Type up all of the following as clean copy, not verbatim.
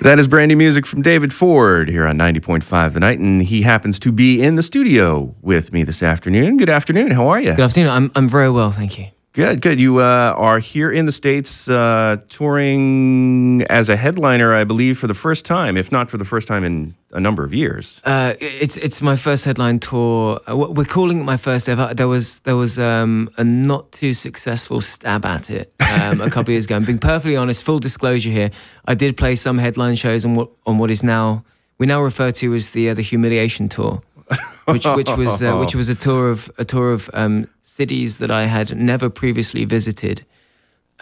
That is brand new music from David Ford here on 90.5 The Night, and he happens to be in the studio with me this afternoon. Good afternoon. How are you? Good afternoon. I'm very well, thank you. Good. You are here in the States touring as a headliner, I believe, for the first time, if not for the first time in a number of years. It's my first headline tour. We're calling it my first ever. There was a not too successful stab at it a couple of years ago. I'm being perfectly honest, full disclosure here. I did play some headline shows on what is now we now refer to as the Humiliation Tour, which was a tour of cities that I had never previously visited.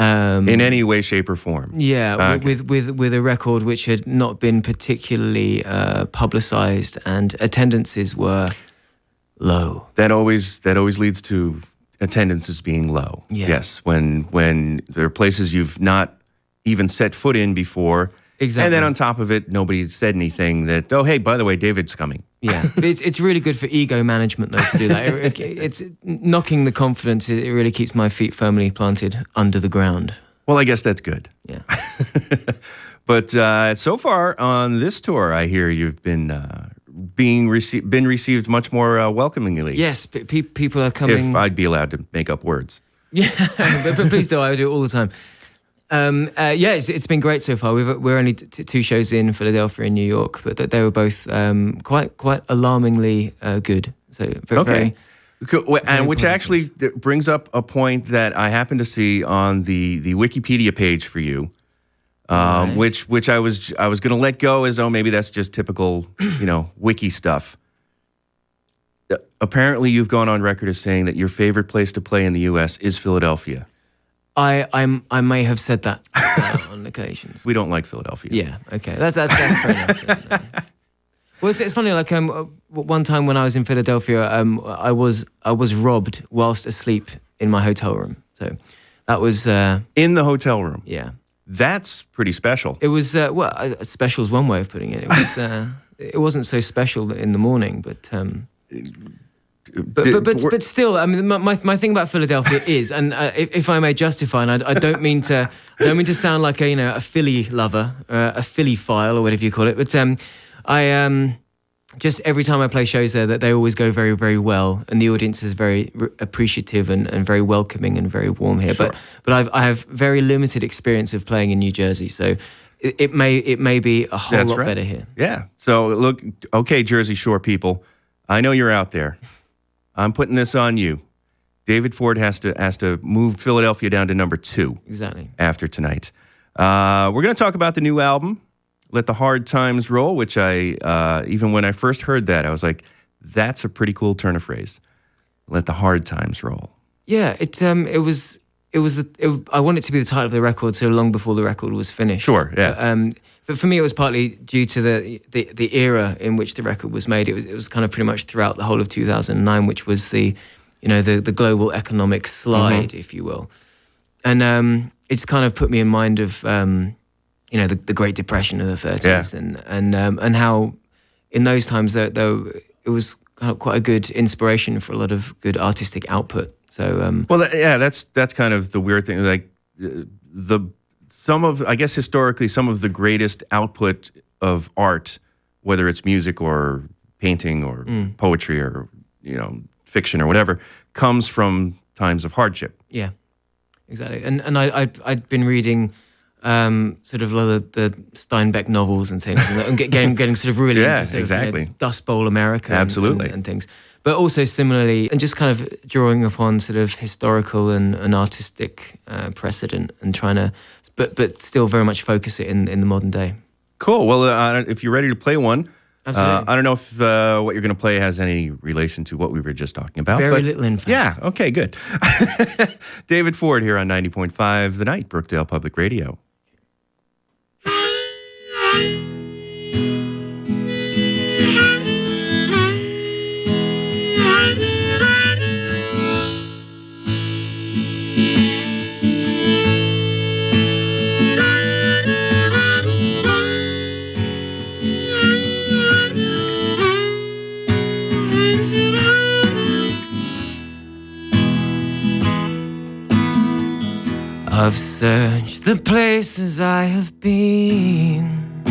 In any way, shape, or form. Yeah, Okay. with a record which had not been particularly publicized, and attendances were low. That always leads to attendances being low. Yeah. Yes, when there are places you've not even set foot in before. Exactly. And then on top of it, nobody said anything that, oh, hey, by the way, David's coming. Yeah, it's really good for ego management, though, to do that. It's knocking the confidence. It really keeps my feet firmly planted under the ground. Well, I guess that's good. Yeah. But so far on this tour, I hear you've been been received much more welcomingly. Yes, people are coming. If I'd be allowed to make up words. Yeah, but please do. I do it all the time. It's been great so far. We're only two shows in Philadelphia and New York, but they were both quite alarmingly good. So very Cool. And which actually brings up a point that I happened to see on the Wikipedia page for you, Right. which I was going to let go as though maybe that's just typical, wiki stuff. Apparently, you've gone on record as saying that your favorite place to play in the U.S. is Philadelphia. I may have said that on occasions. We don't like Philadelphia. Yeah, okay, that's fair enough. Well, it's funny. Like one time when I was in Philadelphia, I was robbed whilst asleep in my hotel room. So that was In the hotel room. yeah. That's pretty special. It was special is one way of putting it. It was it wasn't so special in the morning, but still, I mean, my thing about Philadelphia is, and if I may justify, and I don't mean to sound like a Philly lover, a Philly file or whatever you call it, but I just every time I play shows there, that they always go very, very well, and the audience is very appreciative and very welcoming and very warm here. Sure. But I have very limited experience of playing in New Jersey, so it may be a whole lot better here. Yeah. So look, okay, Jersey Shore people, I know you're out there. I'm putting this on you. David Ford has to move Philadelphia down to number 2. Exactly. After tonight. We're going to talk about the new album, Let the Hard Times Roll, which I, even when I first heard that, I was like, that's a pretty cool turn of phrase. Let the hard times roll. Yeah, I want it to be the title of the record so long before the record was finished. Sure, yeah. But for me, it was partly due to the era in which the record was made. It was kind of pretty much throughout the whole of 2009, which was the global economic slide, if you will. And it's kind of put me in mind of the Great Depression of the 30s, and how in those times though it was kind of quite a good inspiration for a lot of good artistic output. So that's kind of the weird thing. Like I guess historically, some of the greatest output of art, whether it's music or painting or poetry or fiction or whatever, comes from times of hardship. Yeah, exactly. And I'd been reading sort of a lot of the Steinbeck novels and things, and getting sort of really into sort of, Dust Bowl America, absolutely, and things. But also similarly, and just kind of drawing upon sort of historical and artistic precedent, and trying to, but still very much focus it in the modern day. Cool. Well, if you're ready to play one, absolutely. I don't know if what you're going to play has any relation to what we were just talking about. Very little, in fact. Yeah. Okay. Good. David Ford here on 90.5 The Night, Brookdale Public Radio. I've searched the places I have been,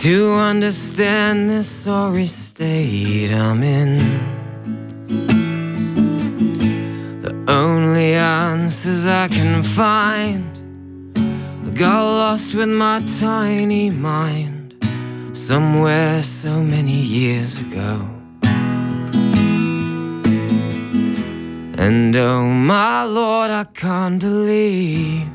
to understand this sorry state I'm in. The only answers I can find, I got lost with my tiny mind somewhere so many years ago. And oh my Lord, I can't believe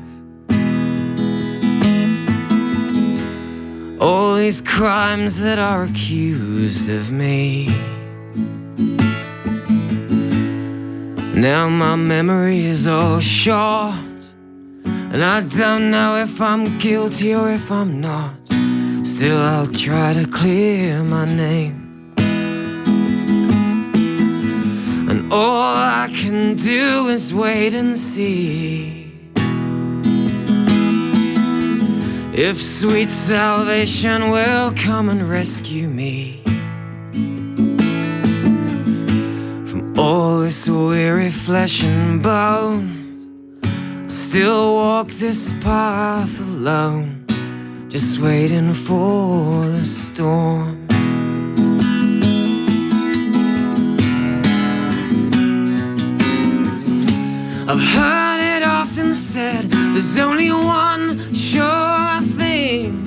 all these crimes that are accused of me. Now my memory is all short, and I don't know if I'm guilty or if I'm not. Still I'll try to clear my name. And all I can do is wait and see if sweet salvation will come and rescue me from all this weary flesh and bone. I still walk this path alone, just waiting for the storm. I've heard it often said, there's only one sure thing.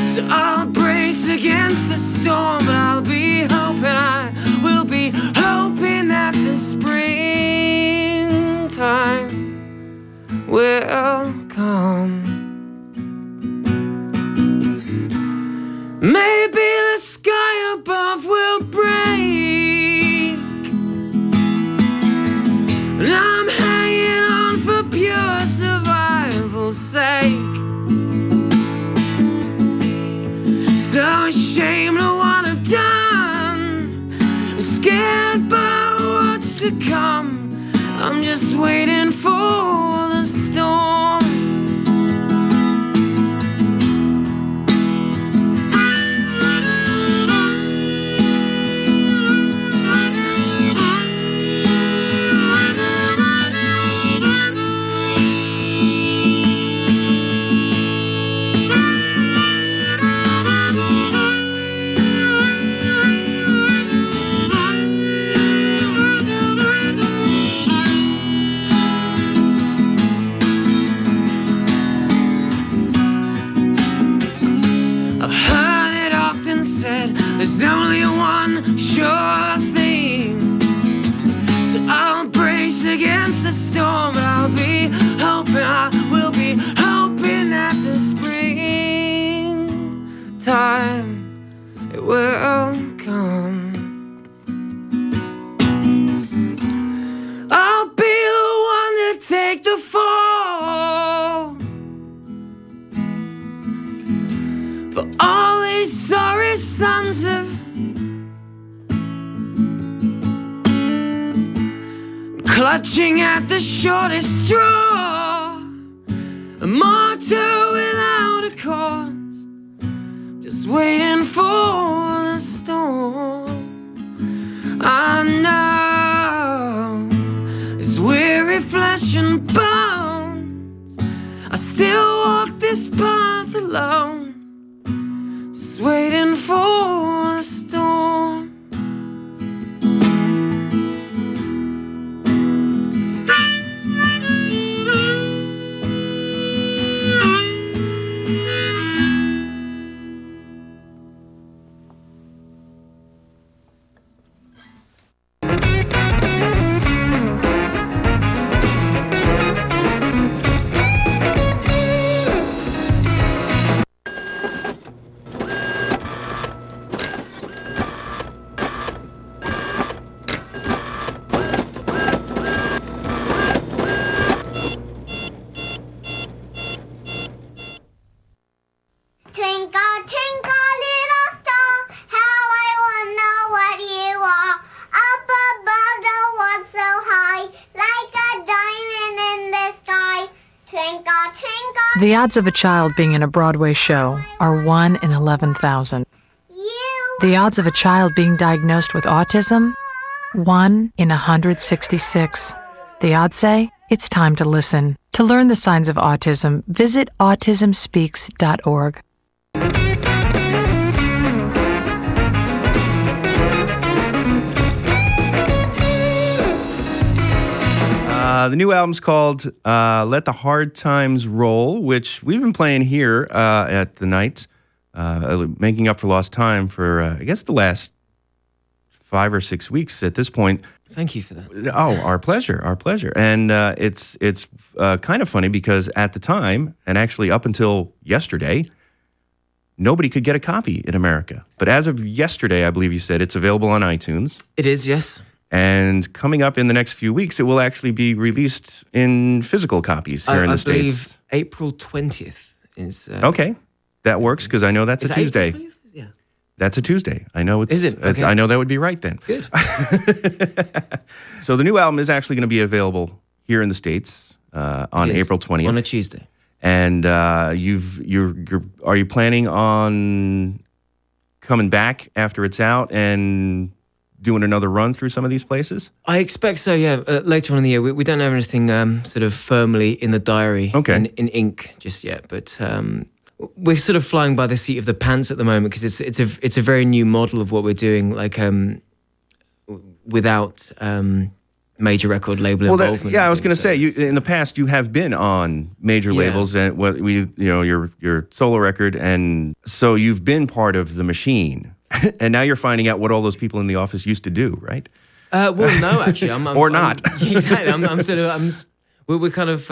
So I'll brace against the storm, but I'll be hoping, I will be hoping that the springtime will come. Maybe the sky above will break, and I'm hanging on for pure survival's sake. So ashamed of what I've done, scared by what's to come. I'm just waiting for the storm. There's only one sure thing. So I'll brace against the storm, but I'll be hoping, I will be hoping that the springtime, it will come. I'll be the one to take the fall for all these sorry sons of clutching at the shortest straw, a martyr without a cause, just waiting for the storm. I know this weary flesh and bones, I still walk this path alone, just waiting for a storm. The odds of a child being in a Broadway show are 1 in 11,000. The odds of a child being diagnosed with autism, 1 in 166. The odds say it's time to listen. To learn the signs of autism, visit autismspeaks.org. The new album's called Let the Hard Times Roll, which we've been playing here at the night, making up for lost time for, I guess, the last 5 or 6 weeks at this point. Thank you for that. Oh, our pleasure, our pleasure. And it's kind of funny because at the time, and actually up until yesterday, nobody could get a copy in America. But as of yesterday, I believe you said, it's available on iTunes. It is, yes. And coming up in the next few weeks, it will actually be released in physical copies here in the States. I believe April 20th is... Okay, that works because I know that's a Tuesday. April 20th? Yeah. That's a Tuesday. I know it's... Is it? Okay. I know that would be right then. Good. So the new album is actually going to be available here in the States on April 20th. On a Tuesday. And are you planning on coming back after it's out and doing another run through some of these places? I expect so, yeah. Later on in the year. We don't have anything sort of firmly in the diary in ink just yet, but we're sort of flying by the seat of the pants at the moment because it's a very new model of what we're doing, like without major record label involvement. I was going to say, in the past you have been on major labels and your solo record, and so you've been part of the machine. And now you're finding out what all those people in the office used to do, right? Well, no, actually, or not. Exactly. We're kind of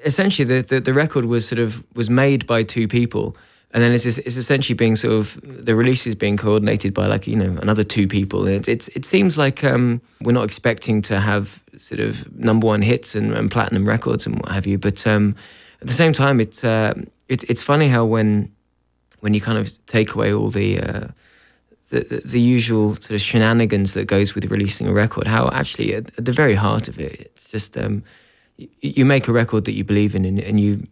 essentially the record was made by two people, and then it's essentially being sort of the release is being coordinated by another two people. It seems like we're not expecting to have sort of #1 hits and platinum records and what have you, but at the same time, it's funny how when you kind of take away all the usual sort of shenanigans that goes with releasing a record, how actually at the very heart of it, it's just you make a record that you believe in and you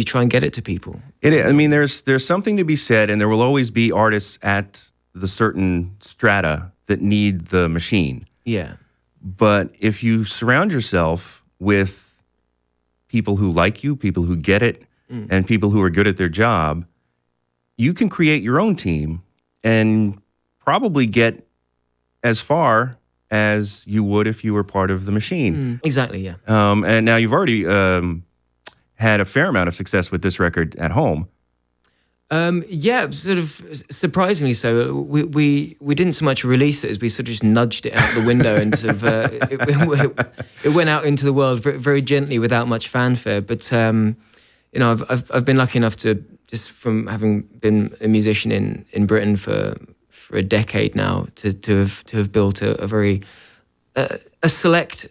try and get it to people. I mean, there's something to be said, and there will always be artists at the certain strata that need the machine. Yeah. But if you surround yourself with people who like you, people who get it, and people who are good at their job, you can create your own team and probably get as far as you would if you were part of the machine. Exactly, yeah. And now you've already had a fair amount of success with this record at home. Yeah, sort of surprisingly so. We didn't so much release it as we sort of just nudged it out the window and sort of it went out into the world very, very gently without much fanfare. But I've been lucky enough to, just from having been a musician in Britain for a decade now, to have built a very a select,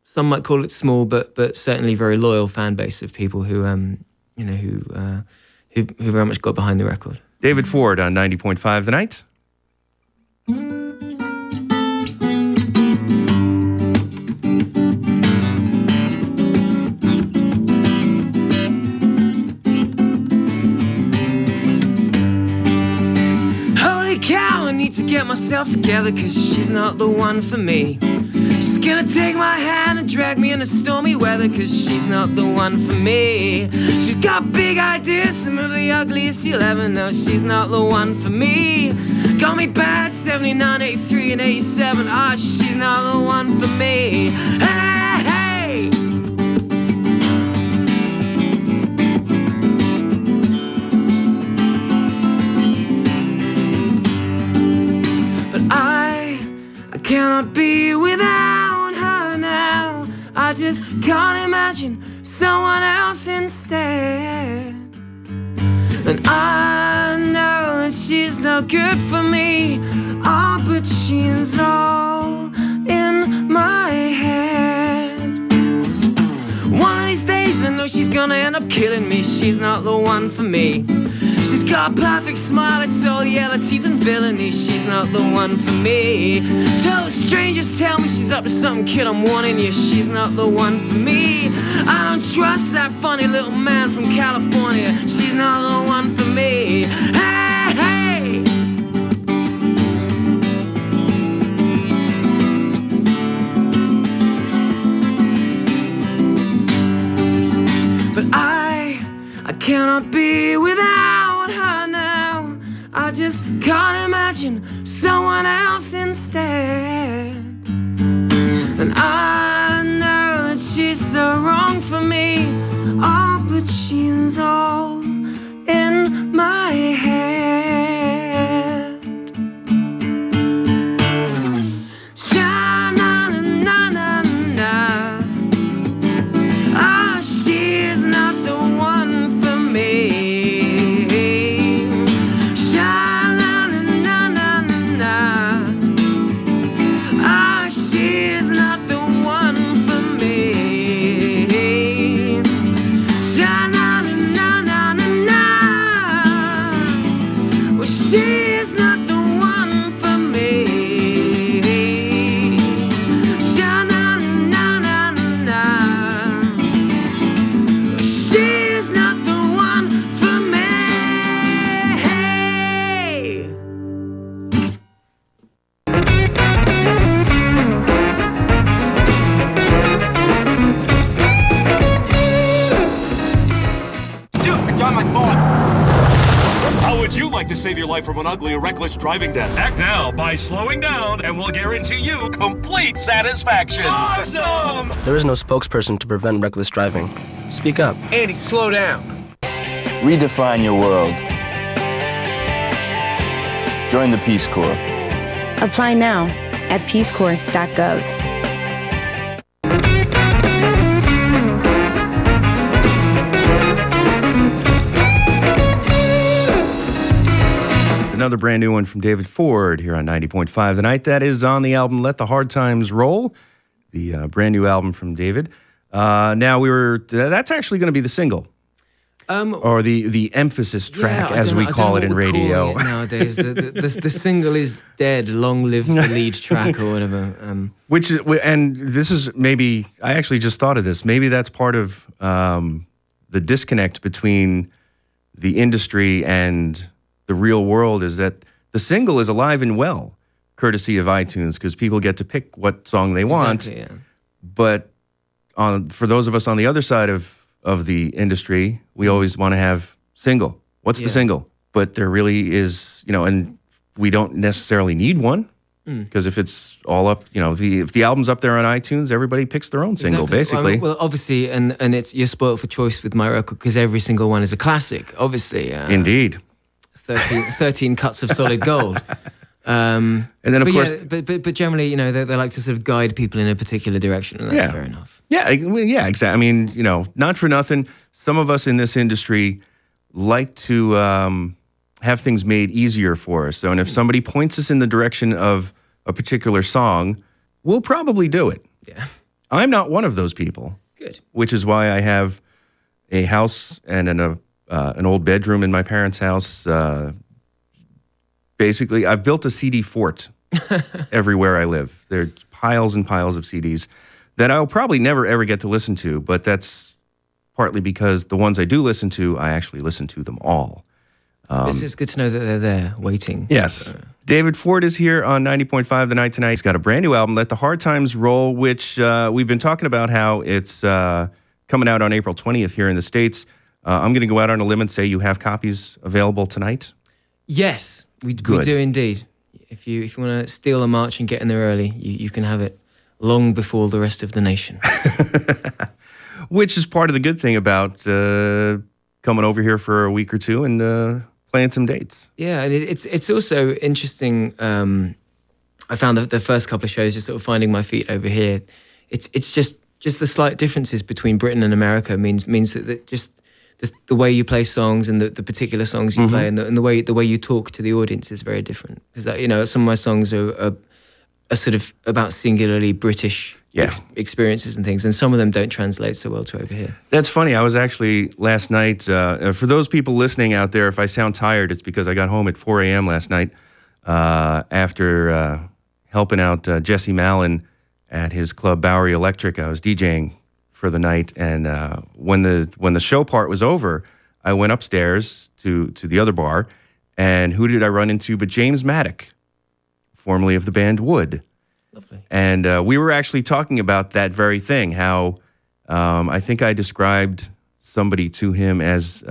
some might call it small, but certainly very loyal fan base of people who very much got behind the record. David Ford on 90.5 The Night. Holy cow, I need to get myself together, 'cause she's not the one for me. She's gonna take my hand and drag me into stormy weather, 'cause she's not the one for me. She's got big ideas, some of the ugliest you'll ever know. She's not the one for me. Got me bad 79, 83 and 87. She's not the one for me. Hey, hey. But I cannot be without her now. I just can't imagine someone else instead. And I know that she's no good for me. But she's all in my head. One of these days I know she's gonna end up killing me. She's not the one for me. She's got a perfect smile, it's all yellow teeth and villainy. She's not the one for me. Tell strangers, tell me she's up to something, kid, I'm warning you. She's not the one for me. I don't trust that funny little man from California. She's not the one for me. Hey, hey. But I cannot be without her now. I just can't imagine someone else instead. And I know that save your life from an ugly or reckless driving death. Act now by slowing down, and we'll guarantee you complete satisfaction. Awesome! There is no spokesperson to prevent reckless driving. Speak up. Andy, slow down. Redefine your world. Join the Peace Corps. Apply now at peacecorps.gov. Another brand new one from David Ford here on 90.5 The Night. That is on the album Let the Hard Times Roll, the brand new album from David. That's actually going to be the single. Or the emphasis track, as we call it in radio. Nowadays, the single is dead. Long live the lead track, or whatever. And this is maybe, I actually just thought of this. Maybe that's part of the disconnect between the industry and the real world, is that the single is alive and well, courtesy of iTunes, because people get to pick what song they want. Exactly, yeah. But for those of us on the other side of the industry, we always want to have single. What's the single? But there really is, and we don't necessarily need one, because if it's all up, if the album's up there on iTunes, everybody picks their own single, basically. Well, obviously, and you're spoiled for choice with my record, because every single one is a classic, obviously. Indeed. 13 cuts of solid gold. And then, of course... but generally, they like to sort of guide people in a particular direction, and that's fair enough. Yeah, exactly. I mean, not for nothing, some of us in this industry like to have things made easier for us. So, and if somebody points us in the direction of a particular song, we'll probably do it. Yeah. I'm not one of those people. Good. Which is why I have a house and an old bedroom in my parents' house. Basically, I've built a CD fort everywhere I live. There are piles and piles of CDs that I'll probably never, ever get to listen to, but that's partly because the ones I do listen to, I actually listen to them all. It's good to know that they're there, waiting. Yes. David Ford is here on 90.5 The Night Tonight. He's got a brand new album, Let the Hard Times Roll, which we've been talking about how it's coming out on April 20th here in the States. I'm going to go out on a limb and say you have copies available tonight? Yes, we do indeed. If you want to steal a march and get in there early, you can have it long before the rest of the nation. Which is part of the good thing about coming over here for a week or two and playing some dates. Yeah, and it's also interesting. I found the first couple of shows, just sort of finding my feet over here. It's just the slight differences between Britain and America means that just the way you play songs and the particular songs you play and the way you talk to the audience is very different. Because some of my songs are sort of about singularly British experiences and things, and some of them don't translate so well to over here. That's funny. I was actually last night, for those people listening out there, if I sound tired, it's because I got home at 4 a.m. last night after helping out Jesse Mallon at his club Bowery Electric. I was DJing for the night, and when the show part was over, I went upstairs to the other bar, and who did I run into but James Maddock, formerly of the band Wood. Lovely. And we were actually talking about that very thing, how I think I described somebody to him as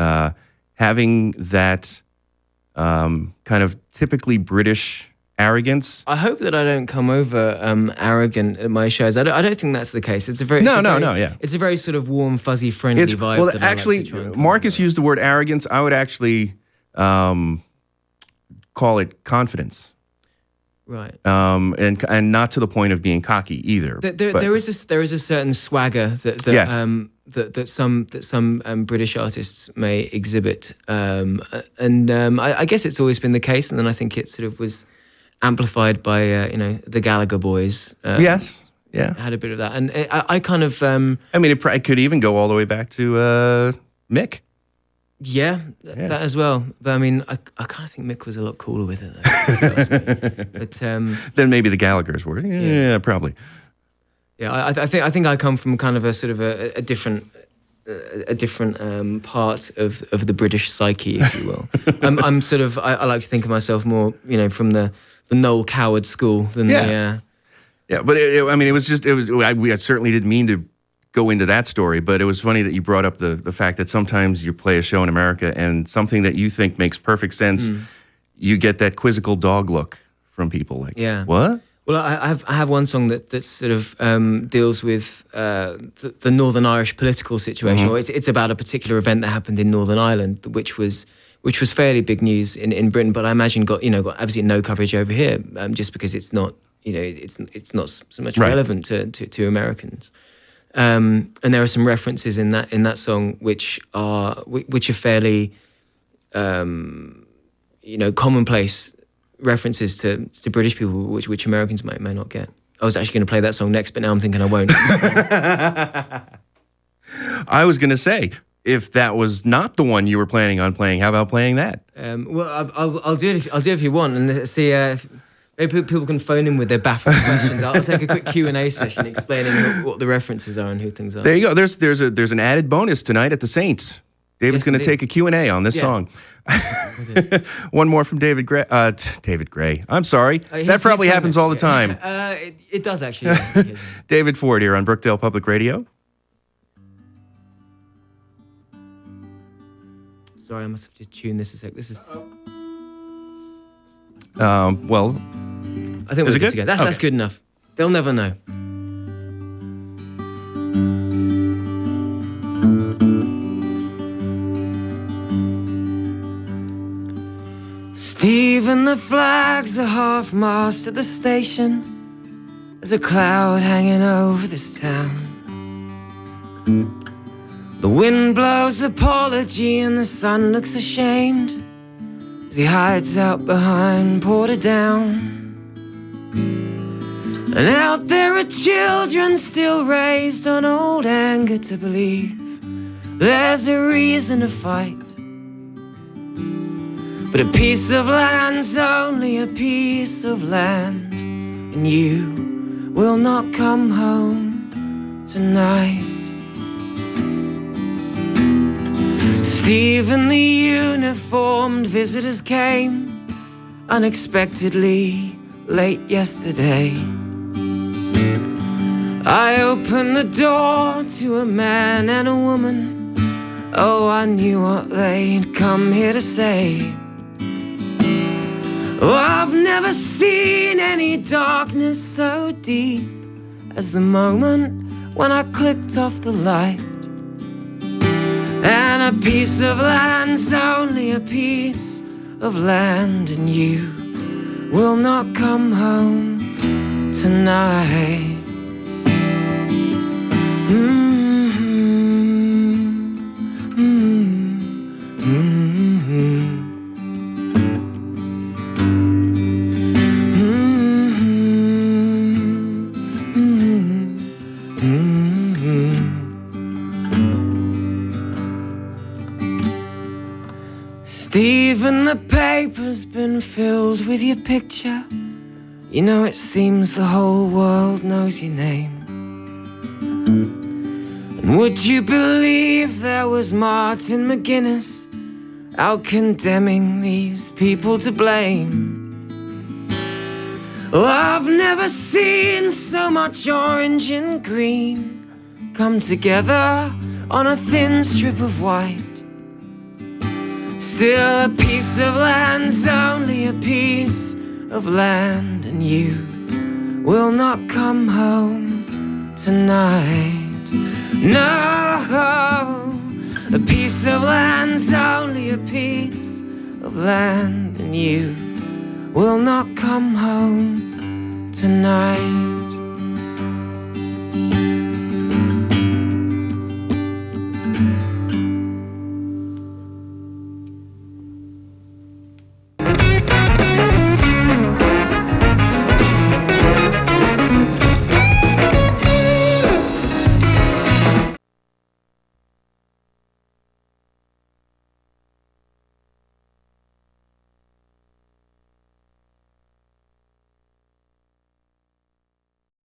having that kind of typically British arrogance. I hope that I don't come over arrogant at my shows. I don't think that's the case. It's a very It's a very sort of warm, fuzzy, friendly vibe. Well, that actually, I like to try and Marcus used the word arrogance. I would actually call it confidence. Right. And not to the point of being cocky either. There is a certain swagger that some British artists may exhibit, I guess it's always been the case, and then I think it sort of was amplified by the Gallagher boys. Yes. Yeah. Had a bit of that, and I kind of. I mean, it could even go all the way back to Mick. Yeah, that as well. But I mean, I kind of think Mick was a lot cooler with it, though. But then maybe the Gallaghers were. Yeah, probably. Yeah, I think I come from kind of a sort of a different part of the British psyche, if you will. I'm sort of I like to think of myself more, from the Noel Coward school than the. Yeah, but I certainly didn't mean to go into that story, but it was funny that you brought up the fact that sometimes you play a show in America and something that you think makes perfect sense you get that quizzical dog look from people. Like, what? Well, I have one song that sort of deals with the Northern Irish political situation. Or it's about a particular event that happened in Northern Ireland, which was fairly big news in Britain, but I imagine got absolutely no coverage over here, just because it's not it's not so much relevant to Americans. And there are some references in that song which are fairly commonplace references to British people, which Americans may not get. I was actually going to play that song next, but now I'm thinking I won't. I was going to say, if that was not the one you were planning on playing, how about playing that? Well, I'll do it. I'll do it if you want, and see. Maybe people can phone in with their baffling questions. I'll take a quick Q&A session explaining what the references are and who things are. There you go. There's an added bonus tonight at the Saints. David's going to take a Q&A on this song. One more from David Gray. David Gray. I'm sorry. That probably happens all the time. It does, actually. Yeah. David Ford here on Brookdale Public Radio. Sorry, I must have to tune this a sec. This is... Well... I think we're good to go. That's good enough. They'll never know. Stephen, the flags are half-mast at the station. There's a cloud hanging over this town. The wind blows apology and the sun looks ashamed as he hides out behind Portadown. And out there are children still raised on old anger to believe there's a reason to fight. But a piece of land's only a piece of land, and you will not come home tonight. Stephen, the uniformed visitors came unexpectedly late yesterday. I opened the door to a man and a woman. Oh, I knew what they'd come here to say. Oh, I've never seen any darkness so deep as the moment when I clicked off the light. And a piece of land's only a piece of land, and you will not come home tonight. Stephen, the paper's been filled with your picture. You know, it seems the whole world knows your name. And would you believe there was Martin McGuinness out condemning these people to blame? Oh, I've never seen so much orange and green come together on a thin strip of white. Still, a piece of land's only a piece of land, and you will not come home tonight. No, a piece of land's only a piece of land, and you will not come home tonight.